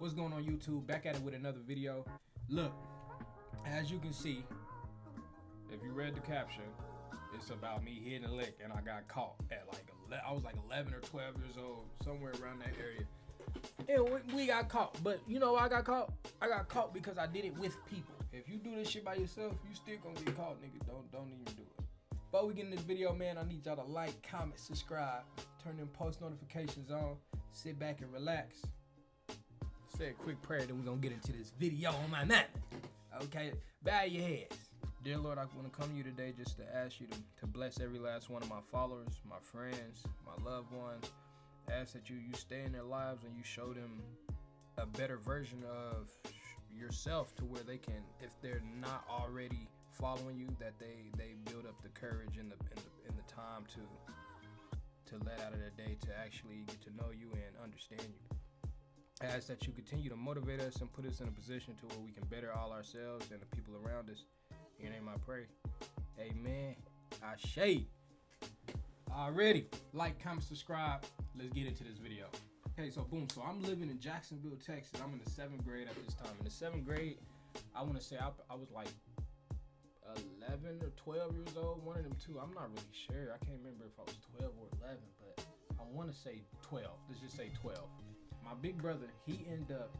What's going on, YouTube? Back at it with another video. Look, as you can see, if you read the caption, it's about me hitting a lick and I got caught at I was like 11 or 12 years old, somewhere around that area. And we got caught. But you know why I got caught? I got caught because I did it with people. If you do this shit by yourself, you still gonna get caught, nigga. Don't even do it. Before we get in this video, man, I need y'all to like, comment, subscribe, turn them post notifications on, sit back and relax. Say a quick prayer, then we're gonna get into this video on my man. Okay, bow your heads. Dear Lord, I want to come to you today just to ask you to bless every last one of my followers, my friends, my loved ones. Ask that you stay in their lives and you show them a better version of yourself, to where they can, if they're not already following you, that they build up the courage and the time to let out of their day to actually get to know you and understand you. I ask that you continue to motivate us and put us in a position to where we can better all ourselves and the people around us. In your name I pray. Amen. Ashe. Already. Like, comment, subscribe. Let's get into this video. Okay, so boom. So I'm living in Jacksonville, Texas. I'm in the 7th grade at this time. In the 7th grade, I want to say I was like 11 or 12 years old. One of them two. I'm not really sure. I can't remember if I was 12 or 11, but I want to say 12. Let's just say 12. My big brother, he ended up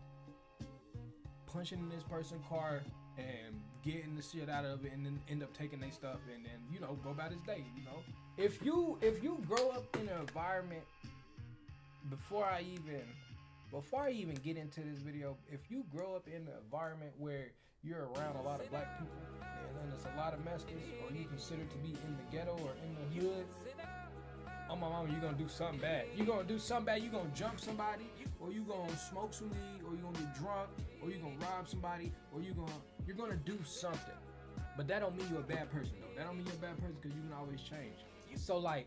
punching in this person's car and getting the shit out of it, and then end up taking their stuff and then, you know, go about his day. You know, if you grow up in an environment, before I even get into this video, if you grow up in an environment where you're around a lot of black people and then there's a lot of Mexicans, or you consider to be in the ghetto or in the hood, oh my mama, you're gonna do something bad. You're gonna do something bad. You're gonna jump somebody, or you're gonna smoke some weed, or you're gonna get drunk, or you're gonna rob somebody, or you're gonna do something. But that don't mean you're a bad person, though. That don't mean you're a bad person, because you can always change. So like,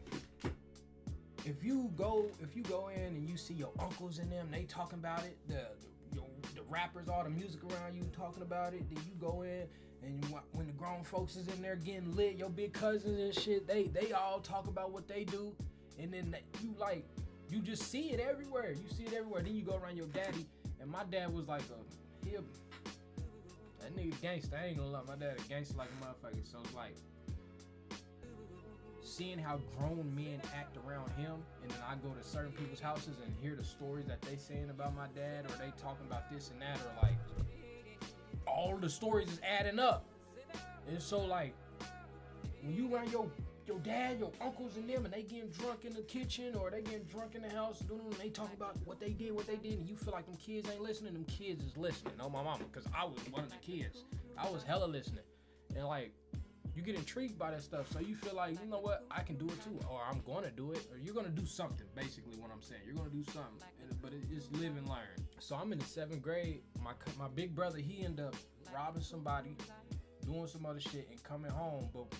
if you go in and you see your uncles and them, they talking about it, the rappers, all the music around you talking about it, then you go in and when the grown folks is in there getting lit, your big cousins and shit, they all talk about what they do, and then you just see it everywhere. You see it everywhere. Then you go around your daddy, and my dad was like that nigga gangster. I ain't gonna lie, my dad a gangster like a motherfucker. So it's like, seeing how grown men act around him, and then I go to certain people's houses and hear the stories that they saying about my dad, or they talking about this and that, or like all the stories is adding up. And so like, when you around your dad, your uncles and them, and they getting drunk in the kitchen, or they getting drunk in the house, and they talk about what they did, and you feel like them kids ain't listening, them kids is listening. Oh my mama, because I was one of the kids. I was hella listening. And like, you get intrigued by that stuff, so you feel like, you know what, I can do it too, or I'm gonna do it, or you're gonna do something. Basically what I'm saying, you're gonna do something, but it's live and learn. So I'm in the 7th grade. My big brother, he ended up robbing somebody, doing some other shit, and coming home. But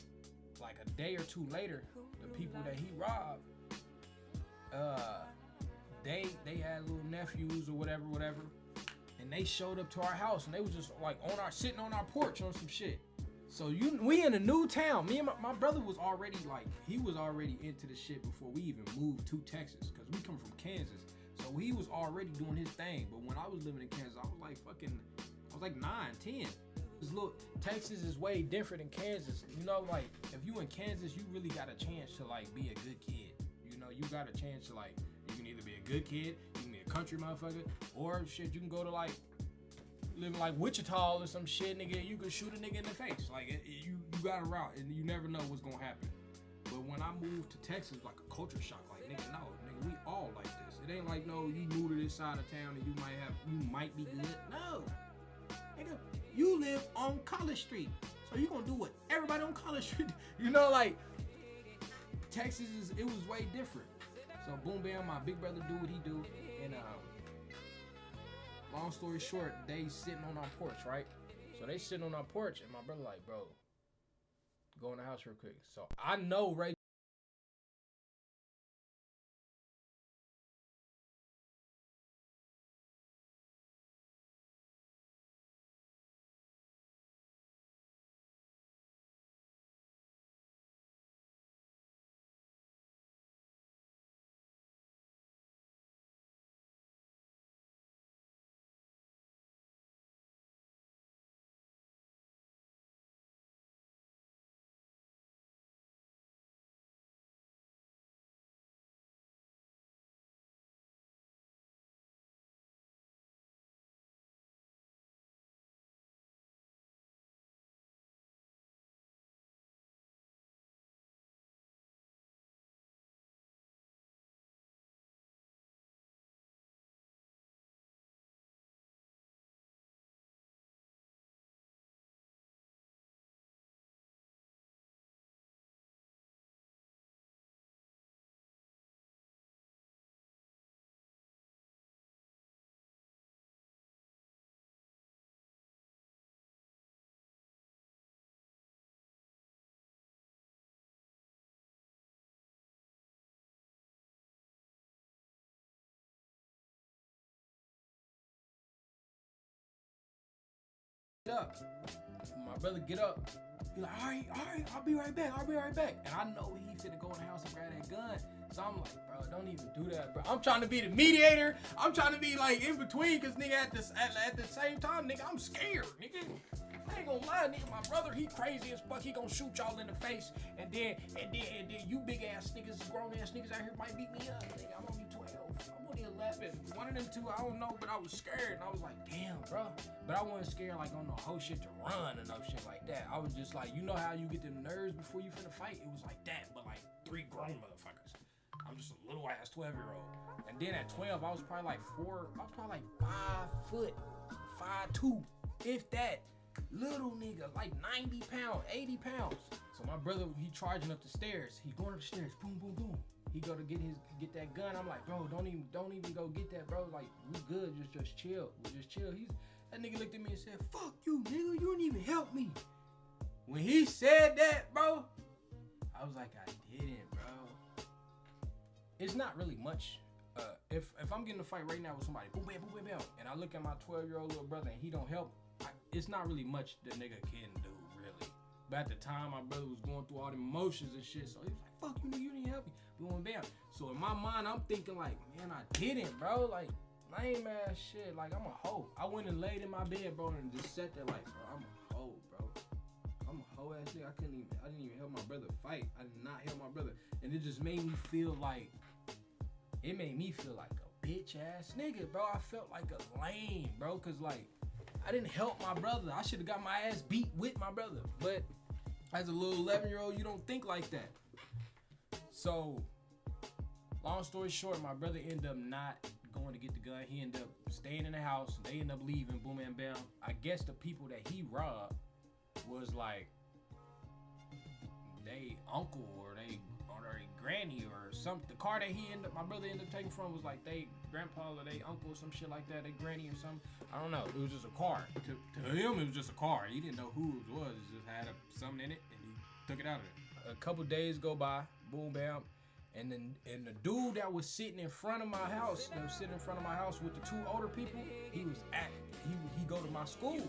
like a day or two later, the people that he robbed, they had little nephews or whatever, and they showed up to our house, and they was just like sitting on our porch on some shit. So we in a new town. Me and my brother was already into the shit before we even moved to Texas, because we come from Kansas. So he was already doing his thing. But when I was living in Kansas, I was like 9, 10. Look, Texas is way different than Kansas. You know, like, if you in Kansas, you really got a chance to like be a good kid. You know, you got a chance to like, you can either be a good kid, you can be a country motherfucker, or shit, you can go to like, living like Wichita or some shit, nigga, you could shoot a nigga in the face. Like, you got a route, and you never know what's gonna happen. But when I moved to Texas, like a culture shock, like, nigga, no, nigga, we all like this. It ain't like, no, you move to this side of town and you might be lit. No, nigga, you live on College Street, so you gonna do what everybody on College Street, you know, like, Texas it was way different. So boom, bam, my big brother do what he do, and long story short, they sitting on our porch, right? So they sitting on our porch, and my brother like, bro, go in the house real quick. So I know right up. My brother get up. He like, all right, I'll be right back. And I know he finna go in the house and grab that gun. So I'm like, bro, don't even do that, bro. I'm trying to be the mediator. I'm trying to be like in between, cause nigga at the same time, nigga, I'm scared, nigga. I ain't gonna lie, nigga. My brother, he crazy as fuck. He gonna shoot y'all in the face, and then you big ass niggas, grown ass niggas out here might beat me up, nigga. I'm only 12. I'm only 11. One of them two, I don't know, but I was scared, and I was like, damn, bro. But I wasn't scared like on no whole shit to run or no shit like that. I was just like, you know how you get them nerves before you finna fight? It was like that, but like 3 grown motherfuckers. I'm just a little ass 12-year-old. And then at 12, I was probably like 5 foot, 5'2", if that. Little nigga, like 90 pounds, 80 pounds. So my brother, he charging up the stairs. He going up the stairs, boom, boom, boom. He go to get that gun. I'm like, bro, don't even go get that, bro. Like, we good, just chill. Just chill. That nigga looked at me and said, fuck you, nigga, you didn't even help me. When he said that, bro, I was like, I didn't, bro. It's not really much. If I'm getting a fight right now with somebody, boom, bam, boom, bam, bam, and I look at my 12-year-old little brother and he don't help, it's not really much the nigga can do, really. But at the time, my brother was going through all the emotions and shit, so he was like, fuck you, nigga, you didn't help me. Boom, bam. So in my mind, I'm thinking like, man, I didn't, bro. Like, lame ass shit. Like, I'm a hoe. I went and laid in my bed, bro, and just sat there like, bro, I'm a hoe, bro. I'm a hoe ass nigga. I didn't even help my brother fight. I did not help my brother. And it just made me feel like a bitch ass nigga, bro. I felt like a lame, bro, cause like, I didn't help my brother. I should have got my ass beat with my brother. But as a little 11-year-old, you don't think like that. So, long story short, my brother ended up not going to get the gun. He ended up staying in the house. They ended up leaving, boom, and bam. I guess the people that he robbed was like they uncle or they granny or something. The car that my brother ended up taking from was like they grandpa or they uncle or some shit like that, they granny or something. I don't know. It was just a car. To him, it was just a car. He didn't know who it was. It just had something in it, and he took it out of it. A couple days go by, boom, bam, and the dude that was sitting in front of my house, with the 2 older people, he go to my school.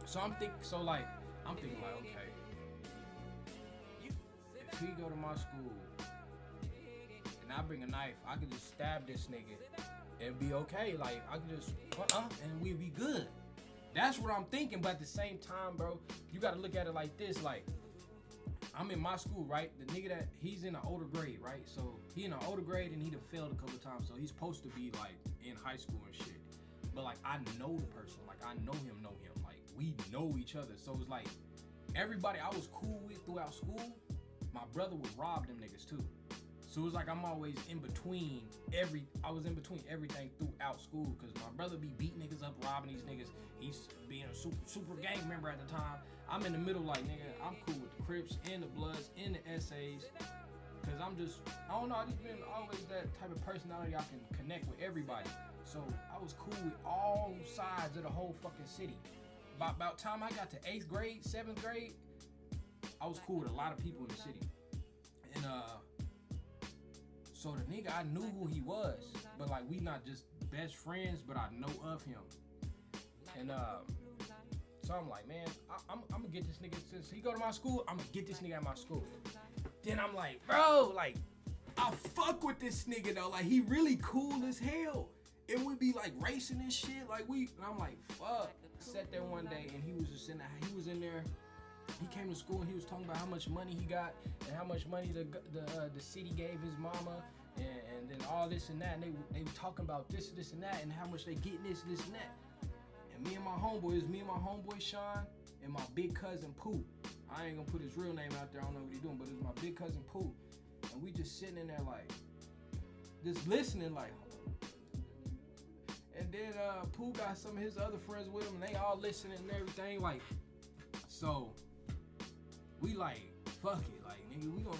So I'm thinking like, okay, if he go to my school and I bring a knife, I could just stab this nigga and be okay. Like, I could just and we'd be good. That's what I'm thinking. But at the same time, bro, you gotta look at it like this. Like, I'm in my school, right? The nigga that he's in an older grade, right? So he in an older grade and he done failed a couple of times. So he's supposed to be like in high school and shit. But like, I know the person. Like, I know him. Like, we know each other. So it's like everybody I was cool with throughout school, my brother would rob them niggas too. So it's like I'm always in between everything throughout school, because my brother be beating niggas up, robbing these niggas. He's being a super gang member at the time. I'm in the middle like, nigga, I'm cool with the Crips and the Bloods and the essays. Because I don't know, I just been always that type of personality. I can connect with everybody. So I was cool with all sides of the whole fucking city. About time I got to 8th grade, 7th grade, I was cool with a lot of people in the city. And so the nigga, I knew who he was, but like, we not just best friends, but I know of him. And so I'm like, man, I'm gonna get this nigga, since he go to my school, I'm gonna get this nigga at my school. Then I'm like, bro, like, I fuck with this nigga though, like, he really cool as hell. And we be like racing and shit, like and I'm like, fuck. Sat there one day and he was in there. He came to school and he was talking about how much money he got and how much money the city gave his mama, and then all this and that, and they were talking about this and that, and how much they getting this and that. And me and my homeboy Sean and my big cousin Pooh. I ain't gonna put his real name out there, I don't know what he doing, but it was my big cousin Pooh. And we just sitting in there like, just listening like. And then Pooh got some of his other friends with him, and they all listening and everything, like. So we like, fuck it, like, nigga, we gonna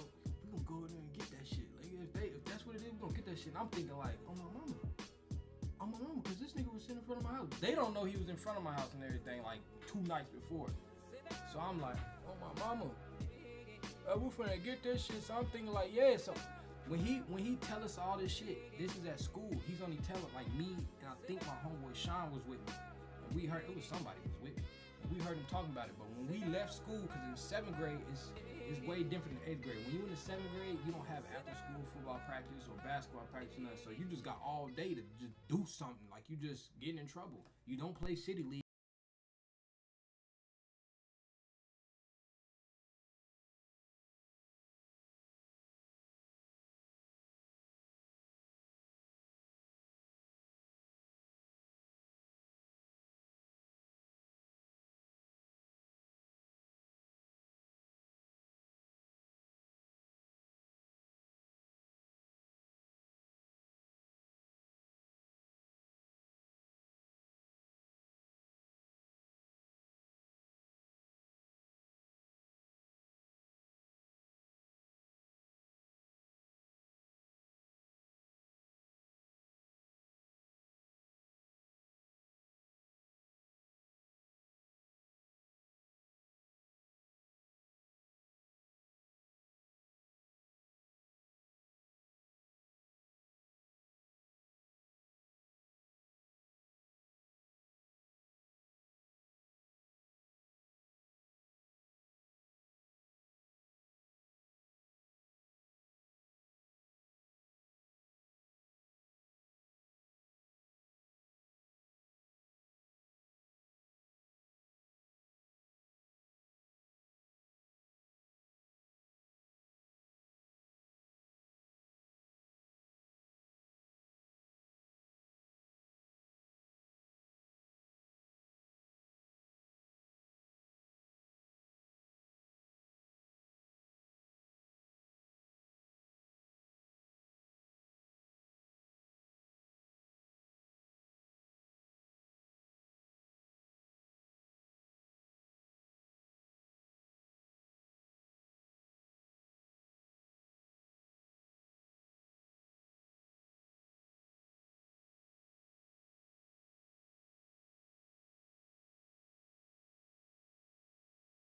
go in there and get that shit. Like, if that's what it is, we gonna get that shit. And I'm thinking like, oh my mama, cause this nigga was sitting in front of my house. They don't know he was in front of my house and everything like 2 nights before. So I'm like, oh my mama, we finna get that shit. So I'm thinking like, yeah. So when he tell us all this shit, this is at school. He's only telling like me, and I think my homeboy Sean was with me. And we heard it was somebody was with me. We heard him talking about it, but when we left school, because in 7th grade, it's way different than 8th grade. When you in the 7th grade, you don't have after school football practice or basketball practice, nothing. So you just got all day to just do something. Like, you just getting in trouble. You don't play city league.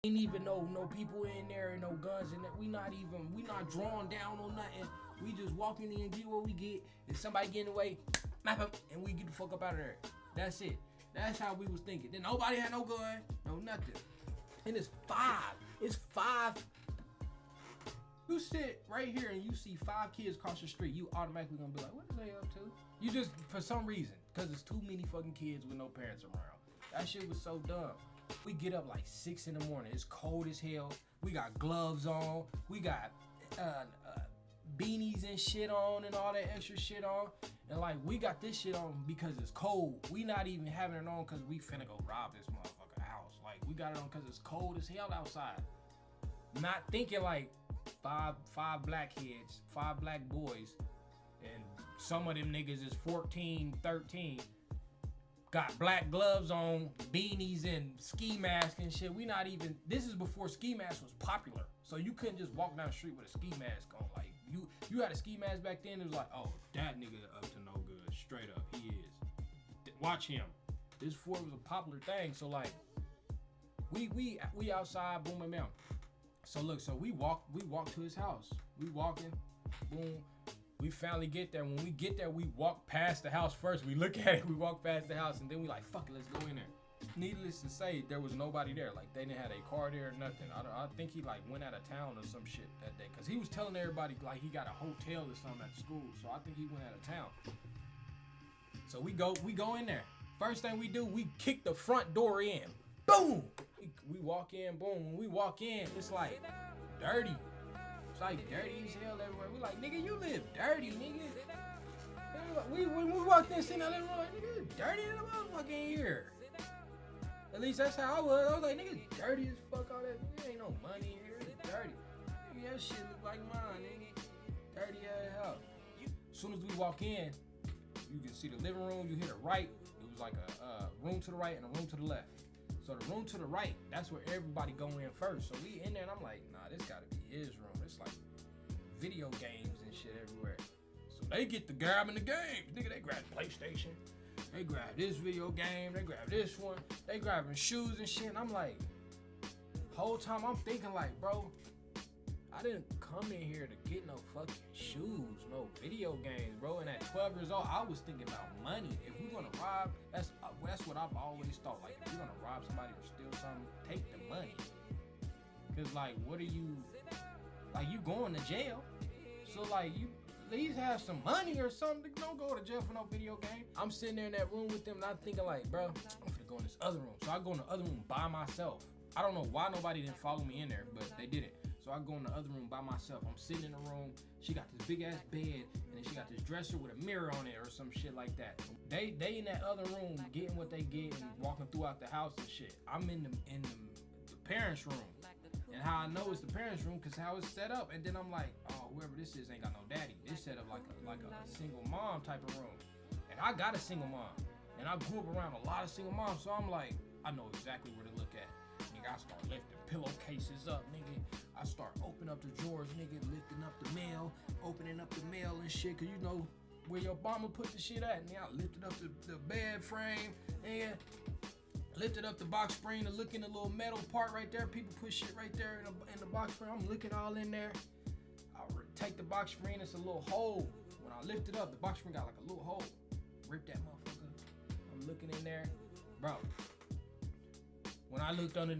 Ain't even no people in there and no guns in there. We not drawn down on nothing. We just walk in and get what we get. If somebody get in the way, map up, and we get the fuck up out of there. That's it. That's how we was thinking. Then nobody had no gun, no nothing. And it's 5. It's 5. You sit right here and you see 5 kids cross the street, you automatically gonna be like, what are they up to? You just, for some reason, because there's too many fucking kids with no parents around. That shit was so dumb. We get up like 6 in the morning. It's cold as hell. We got gloves on. We got beanies and shit on and all that extra shit on. And like, we got this shit on because it's cold. We not even having it on because we finna go rob this motherfucker house. Like, we got it on because it's cold as hell outside. Not thinking like five black kids, 5 black boys, and some of them niggas is 14, 13. Got black gloves on, beanies and ski masks and shit. We not even, this is before ski mask was popular. So you couldn't just walk down the street with a ski mask on. Like, you had a ski mask back then, it was like, oh, that nigga up to no good. Straight up, he is. Watch him. This Ford was a popular thing. So like, we outside, boom, bam, bam. So look, so we walk to his house. We walking, boom. We finally get there. When we get there, we walk past the house first. We look at it, we walk past the house, and then we like, fuck it, let's go in there. Needless to say, there was nobody there. Like, they didn't have a car there or nothing. I think he like went out of town or some shit that day. Cause he was telling everybody like he got a hotel or something at the school. So I think he went out of town. So we go in there. First thing we do, we kick the front door in. Boom! We walk in, boom. When we walk in, it's like dirty. It's like dirty as hell everywhere. We like, nigga, you live dirty, nigga. When we walked in, sitting out there, we're like, nigga, it's dirty in the motherfucking here. At least that's how I was. I was like, nigga, it's dirty as fuck, all that. Nigga, ain't no money in here. It's dirty. Nigga, that shit look like mine, nigga. Dirty as hell. As soon as we walk in, you can see the living room. You hit a right. It was like a room to the right and a room to the left. So the room to the right, that's where everybody go in first. So we in there and I'm like, nah, this gotta be his room. It's like video games and shit everywhere. So they get to grabbing the games. Nigga, they grab the PlayStation. They grab this video game. They grab this one. They grabbing shoes and shit. And I'm like, whole time I'm thinking like, bro, I didn't come in here to get no fucking shoes, no video games, bro. And at 12 years old, I was thinking about money. If we're gonna rob, that's what I've always thought. Like, if you're gonna rob somebody or steal something, take the money. Cause like, what are you, like, you going to jail? So like, you at least have some money or something. Don't go to jail for no video game. I'm sitting there in that room with them, and I'm thinking like, bro, I'm gonna go in this other room. So I go in the other room by myself. I don't know why nobody didn't follow me in there, but they didn't. So I go in the other room by myself. I'm sitting in the room. She got this big ass bed, and then she got this dresser with a mirror on it or some shit like that. They in that other room getting what they get and walking throughout the house and shit. I'm in the parents' room. And how I know it's the parents' room, cause how it's set up. And then I'm like, oh, whoever this is ain't got no daddy. It's set up like a single mom type of room. And I got a single mom. And I grew up around a lot of single moms, so I'm like, I know exactly where to look at. Nigga, I start lifting pillowcases up, nigga. I start opening up the drawers, nigga, lifting up the mail, opening up the mail and shit, cause you know where your mama put the shit at. And then I lifted up the bed frame, and lifted up the box spring to look in the little metal part right there. People put shit right there in the box spring. I'm looking all in there. I take the box spring, it's a little hole. When I lift it up, the box spring got like a little hole. Rip that motherfucker. I'm looking in there. Bro, when I looked under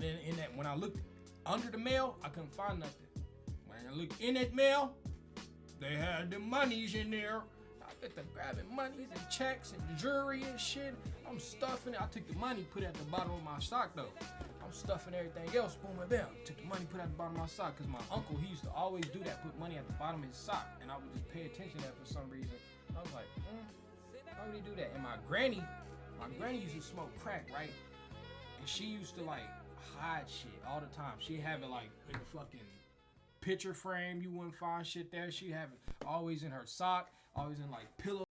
when I looked under the mail, I couldn't find nothing. When I looked in that mail, they had the monies in there. I get to grabbing monies and checks and jewelry and shit. I'm stuffing it. I took the money, put it at the bottom of my sock though. I'm stuffing everything else. Boom, and bam. Took the money, put it at the bottom of my sock. Cause my uncle, he used to always do that, put money at the bottom of his sock. And I would just pay attention to that for some reason. I was like, why would he do that? And my granny used to smoke crack, right? And she used to like hide shit all the time. She'd have it like in a fucking picture frame. You wouldn't find shit there. She'd have it always in her sock, always in like pillow.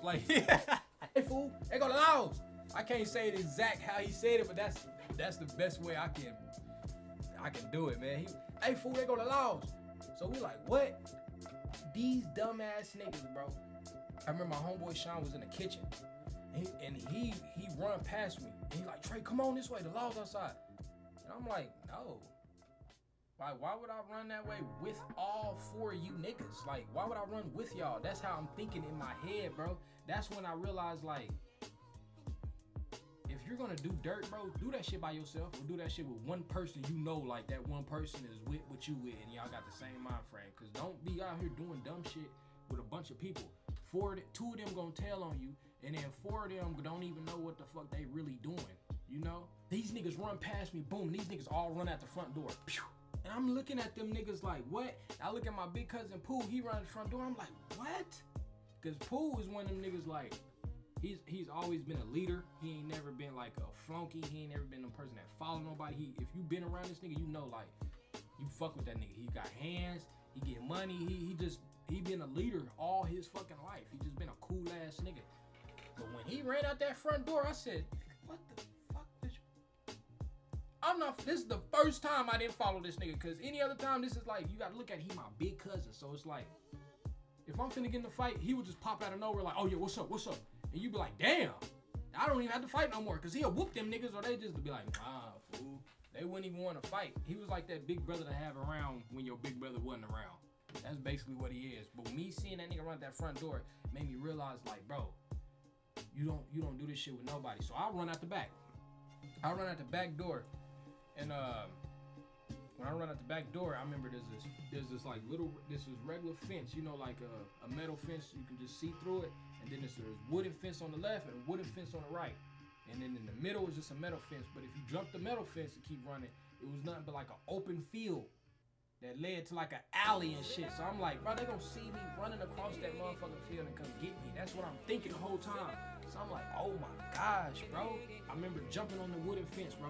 Like, hey fool, they go to Laos. I can't say it exact how he said it, but that's the best way I can do it, man. Hey fool, they go to Laos. So we like, what? These dumbass niggas, bro. I remember my homeboy Sean was in the kitchen, and he run past me, and he like, Trey, come on this way, the Laos outside. And I'm like, no. Why would I run that way with all four of you niggas? Like, why would I run with y'all? That's how I'm thinking in my head, bro. That's when I realized, like, if you're gonna do dirt, bro, do that shit by yourself, or do that shit with one person you know, like that one person is with what you with, and y'all got the same mind frame. Cause don't be out here doing dumb shit with a bunch of people. Two of them gonna tell on you, and then four of them don't even know what the fuck they really doing, you know? These niggas run past me, boom, these niggas all run out the front door, pew. And I'm looking at them niggas like, what? I look at my big cousin Pooh, he run the front door. I'm like, what? Cause Pooh is one of them niggas like, he's always been a leader. He ain't never been like a flunky. He ain't never been a person that follow nobody. If you been around this nigga, you know like, you fuck with that nigga. He got hands, he get money. He been a leader all his fucking life. He just been a cool ass nigga. But when he ran out that front door, I said, what I'm not. This is the first time I didn't follow this nigga. Cause any other time, this is like you gotta look at he my big cousin. So it's like, if I'm finna get in a fight, he would just pop out of nowhere like, oh yeah, what's up, what's up? And you be like, damn, I don't even have to fight no more. Cause he'll whoop them niggas, or they just be like, nah, fool. They wouldn't even want to fight. He was like that big brother to have around when your big brother wasn't around. That's basically what he is. But me seeing that nigga run that front door made me realize, like, bro, you don't do this shit with nobody. So I run out the back. I run out the back door, and when I run out the back door, I remember there's this like this is regular fence, you know, like a metal fence. You can just see through it, and then there's wooden fence on the left and a wooden fence on the right. And then in the middle is just a metal fence. But if you jump the metal fence and keep running, it was nothing but like an open field that led to like an alley and shit. So I'm like, bro, they gonna see me running across that motherfucking field and come get me. That's what I'm thinking the whole time. So I'm like, oh my gosh, bro. I remember jumping on the wooden fence, bro.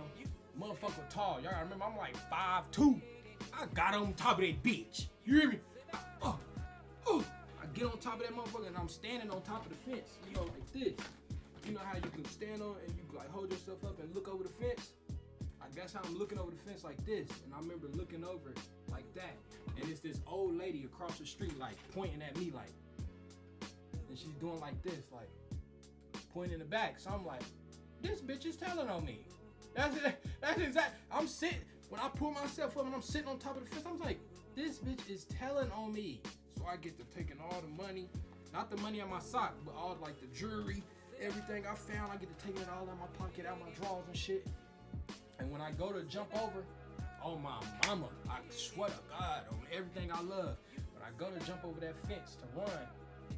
Motherfucker tall. Y'all remember I'm like 5'2". I got on top of that bitch. You hear me? I get on top of that motherfucker and I'm standing on top of the fence. You know, like this. You know how you can stand on and you like hold yourself up and look over the fence? I guess how I'm looking over the fence like this. And I remember looking over like that. And it's this old lady across the street like pointing at me like. And she's doing like this, like pointing in the back. So I'm like, this bitch is telling on me. That's exact. I'm sitting, when I pull myself up and I'm sitting on top of the fence, I'm like, this bitch is telling on me. So I get to taking all the money, not the money on my sock, but all like the jewelry, everything I found, I get to taking it all out of my pocket, out my drawers and shit. And when I go to jump over, oh my mama, I swear to God, on everything I love. When I go to jump over that fence to run,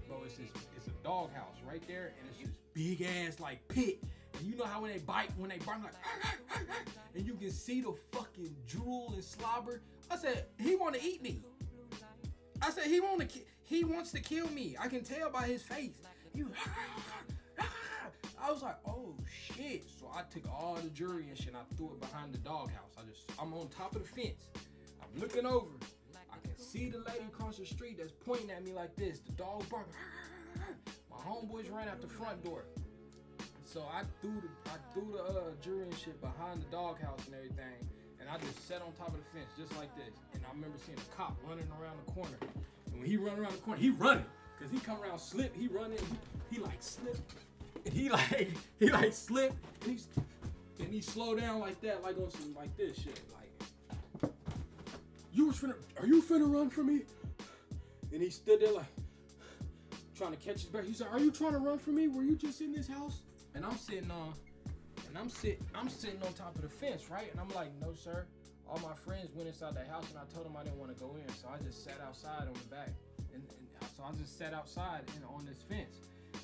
bro, it's a doghouse right there, and it's this big ass like pit. And you know how when they bite like, and you can see the fucking drool and slobber. I said, he want to eat me. I said, he wants to kill me. I can tell by his face. I was like, oh shit. So I took all the jewelry and shit and I threw it behind the doghouse. I'm on top of the fence. I'm looking over. I can see the lady across the street that's pointing at me like this. The dog barking. My homeboys ran out the front door. So I threw the jewelry and shit behind the doghouse and everything. And I just sat on top of the fence just like this. And I remember seeing a cop running around the corner. And when he run around the corner, he running. Cause he come around slip, he running, he like slip. And he like slip and he slow down like that, like on some like this shit. Like, are you finna run from me? And he stood there like trying to catch his breath. He said, are you trying to run from me? Were you just in this house? And I'm sitting on top of the fence, right? And I'm like, no sir. All my friends went inside the house and I told them I didn't want to go in. So I just sat outside on the back. And so I just sat outside and on this fence.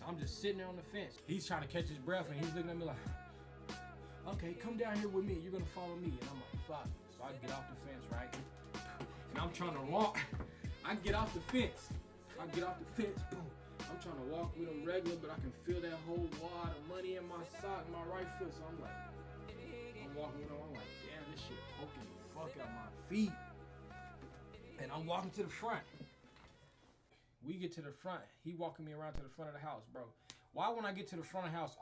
I'm just sitting there on the fence. He's trying to catch his breath and he's looking at me like, okay, come down here with me. You're gonna follow me. And I'm like, fuck. So I get off the fence, right? And I'm trying to walk. I get off the fence. Boom. I'm trying to walk with him regular, but I can feel that whole wad of money in my sock, my right foot. So I'm like, I'm walking with him. I'm like, damn, this shit poking the fuck out my feet. And I'm walking to the front. We get to the front. He walking me around to the front of the house, bro. Why when I get to the front of the house,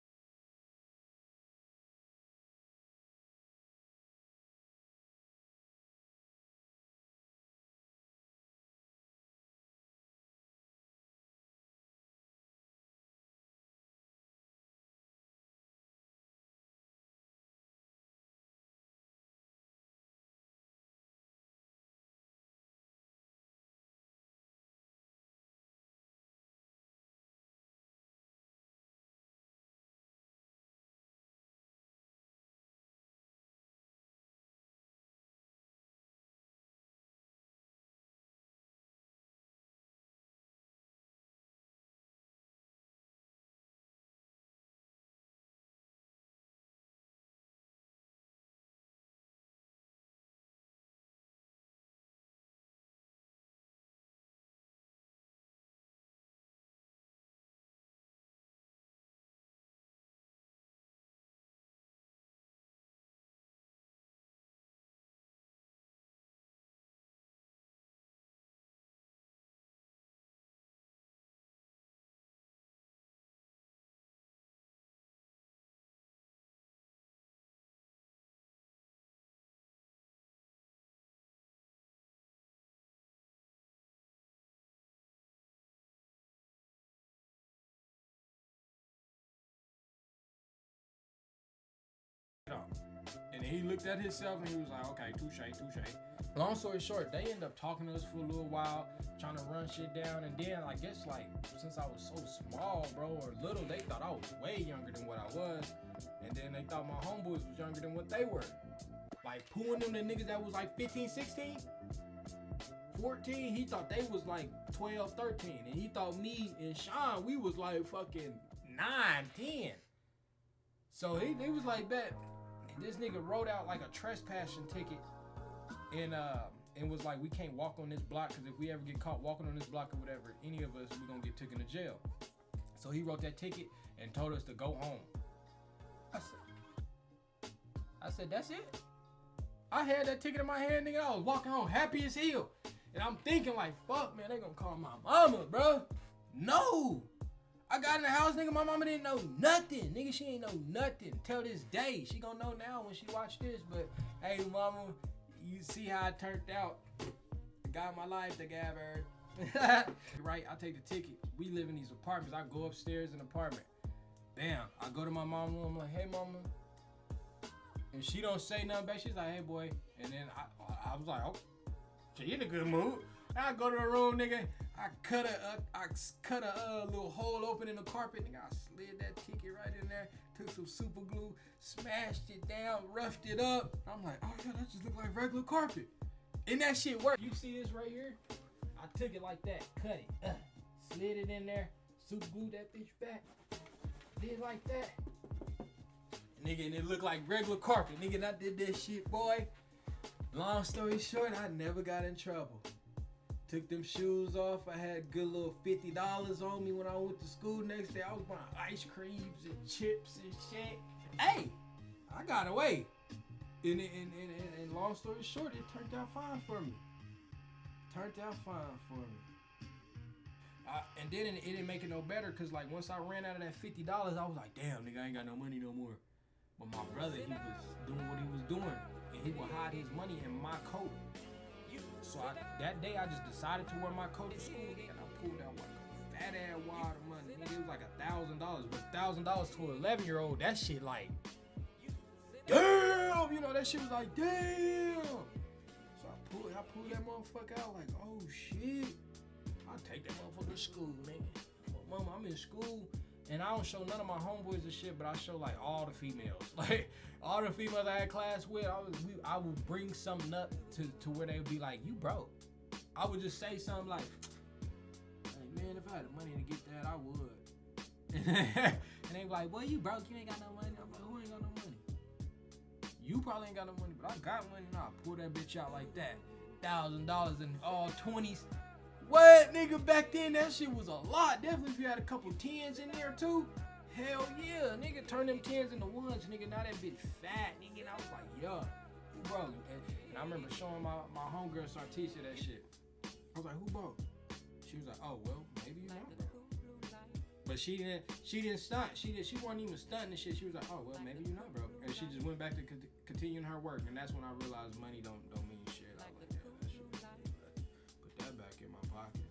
he looked at himself and he was like, okay, touche. Long story short, they ended up talking to us for a little while, trying to run shit down. And then I guess like since I was so small, bro, or little, they thought I was way younger than what I was. And then they thought my homeboys was younger than what they were. Like pulling them the niggas that was like 15, 16, 14, he thought they was like 12, 13. And he thought me and Sean, we was like fucking 9, 10. So he was like that. This nigga wrote out like a trespassing ticket and was like, we can't walk on this block because if we ever get caught walking on this block or whatever, any of us, we gonna get taken to jail. So he wrote that ticket and told us to go home. I said, that's it? I had that ticket in my hand, nigga. I was walking home happy as hell. And I'm thinking like, fuck, man, they gonna call my mama, bro. No. I got in the house, nigga, my mama didn't know nothing. Nigga, she ain't know nothing till this day. She gonna know now when she watch this. But, hey, mama, you see how it turned out. The guy in my life, the guy heard. Right, I take the ticket. We live in these apartments. I go upstairs in the apartment. Bam, I go to my mom's room. I'm like, hey, mama. And she don't say nothing back. She's like, hey, boy. And then I was like, oh, she in a good mood. I go to the room, nigga. I cut a little hole open in the carpet. Nigga, I slid that ticket right in there. Took some super glue, smashed it down, roughed it up. I'm like, oh yeah, that just look like regular carpet. And that shit worked. You see this right here? I took it like that, cut it, slid it in there, super glued that bitch back. Did like that. Nigga, and it looked like regular carpet. Nigga, and I did that shit, boy. Long story short, I never got in trouble. Took them shoes off. I had a good little $50 on me when I went to school next day. I was buying ice creams and chips and shit. Hey, I got away. And long story short, it turned out fine for me. And then it didn't make it no better because like once I ran out of that $50, I was like, damn, nigga, I ain't got no money no more. But my brother, he was doing what he was doing. And he would hide his money in my coat. So that day I just decided to wear my coat to school, and I pulled out like a fat ass wad of money. Nigga, it was like $1,000, but $1,000 to an 11-year-old, that shit like, damn, you know, that shit was like, damn. So I pulled that motherfucker out like, oh shit, I take that motherfucker to school, nigga. Well, mama, I'm in school, and I don't show none of my homeboys and shit, but I show like all the females, like. All the females I had class with, I would bring something up to where they would be like, you broke. I would just say something like, hey man, if I had the money to get that, I would. And they be like, well, you broke, you ain't got no money. I'm like, who ain't got no money? You probably ain't got no money, but I got money, and I pull that bitch out like that. $1,000 in all 20s. What, nigga, back then that shit was a lot. Definitely if you had a couple 10s in there too. Hell yeah, nigga, turn them 10s into 1s, nigga. Now that bitch fat, nigga. And I was like, yeah, who broke? And I remember showing my homegirl Sartisha that shit. I was like, who broke? She was like, oh well, maybe you not broke. But she didn't stunt. She wasn't even stunting and shit. She was like, oh well, maybe you not broke. And she just went back to continuing her work. And that's when I realized money don't mean shit. I was like, yeah, that shit was mean, put that back in my pocket.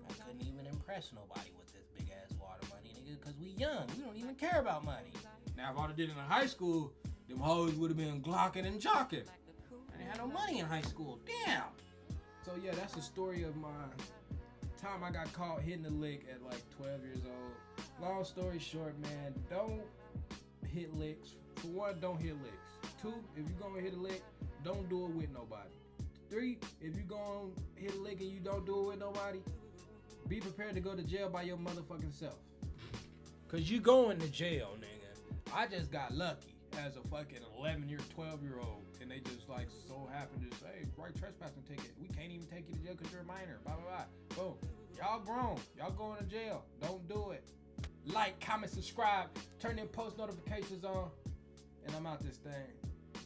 I couldn't even impress nobody with this big ass water money, nigga, because we young. We don't even care about money. Now, if I did it in high school, them hoes would have been glocking and jocking. I didn't have no money in high school. Damn. So, yeah, that's the story of my time I got caught hitting the lick at like 12 years old. Long story short, man, don't hit licks. For one, don't hit licks. 2, if you're going to hit a lick, don't do it with nobody. 3, if you're going to hit a lick and you don't do it with nobody, be prepared to go to jail by your motherfucking self. Cause you going to jail, nigga. I just got lucky as a fucking 12-year-old, and they just like so happened to say, right, trespassing ticket. We can't even take you to jail cause you're a minor. Blah blah blah. Boom. Y'all grown. Y'all going to jail. Don't do it. Like, comment, subscribe, turn them post notifications on, and I'm out this thing.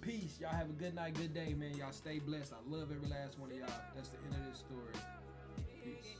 Peace. Y'all have a good night, good day, man. Y'all stay blessed. I love every last one of y'all. That's the end of this story. Peace.